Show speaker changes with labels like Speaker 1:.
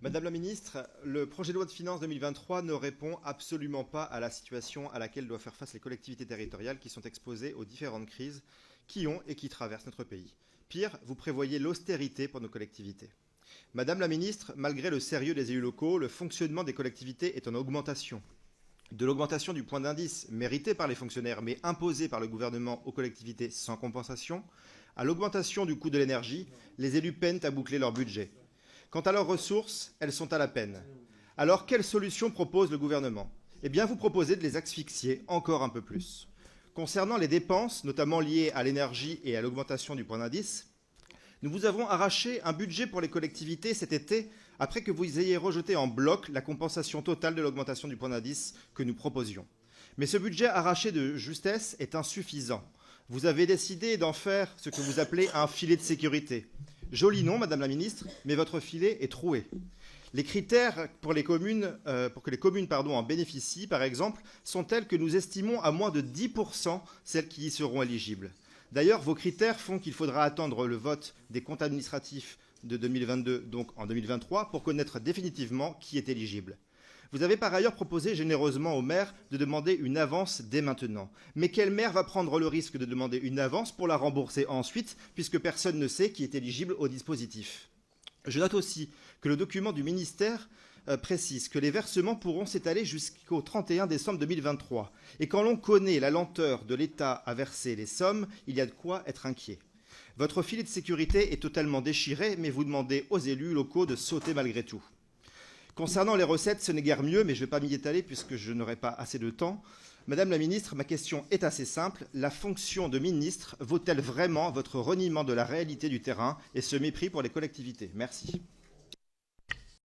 Speaker 1: Madame la ministre, le projet de loi de finances 2023 ne répond absolument pas à la situation à laquelle doivent faire face les collectivités territoriales qui sont exposées aux différentes crises qui ont et qui traversent notre pays. Pire, vous prévoyez l'austérité pour nos collectivités. Madame la ministre, malgré le sérieux des élus locaux, le fonctionnement des collectivités est en augmentation. De l'augmentation du point d'indice mérité par les fonctionnaires mais imposée par le gouvernement aux collectivités sans compensation, à l'augmentation du coût de l'énergie, les élus peinent à boucler leur budget. Quant à leurs ressources, elles sont à la peine. Alors, quelle solution propose le gouvernement? Eh bien, vous proposez de les asphyxier encore un peu plus. Concernant les dépenses, notamment liées à l'énergie et à l'augmentation du point d'indice, nous vous avons arraché un budget pour les collectivités cet été, après que vous ayez rejeté en bloc la compensation totale de l'augmentation du point d'indice que nous proposions. Mais ce budget arraché de justesse est insuffisant. Vous avez décidé d'en faire ce que vous appelez un filet de sécurité. Joli nom, Madame la Ministre, mais votre filet est troué. Les critères pour que les communes en bénéficient, par exemple, sont tels que nous estimons à moins de 10% celles qui y seront éligibles. D'ailleurs, vos critères font qu'il faudra attendre le vote des comptes administratifs de 2022, donc en 2023, pour connaître définitivement qui est éligible. Vous avez par ailleurs proposé généreusement aux maires de demander une avance dès maintenant. Mais quel maire va prendre le risque de demander une avance pour la rembourser ensuite, puisque personne ne sait qui est éligible au dispositif? Je note aussi que le document du ministère précise que les versements pourront s'étaler jusqu'au 31 décembre 2023. Et quand l'on connaît la lenteur de l'État à verser les sommes, il y a de quoi être inquiet. Votre filet de sécurité est totalement déchiré, mais vous demandez aux élus locaux de sauter malgré tout. Concernant les recettes, ce n'est guère mieux, mais je ne vais pas m'y étaler puisque je n'aurai pas assez de temps. Madame la ministre, ma question est assez simple. La fonction de ministre vaut-elle vraiment votre reniement de la réalité du terrain et ce mépris pour les collectivités? Merci.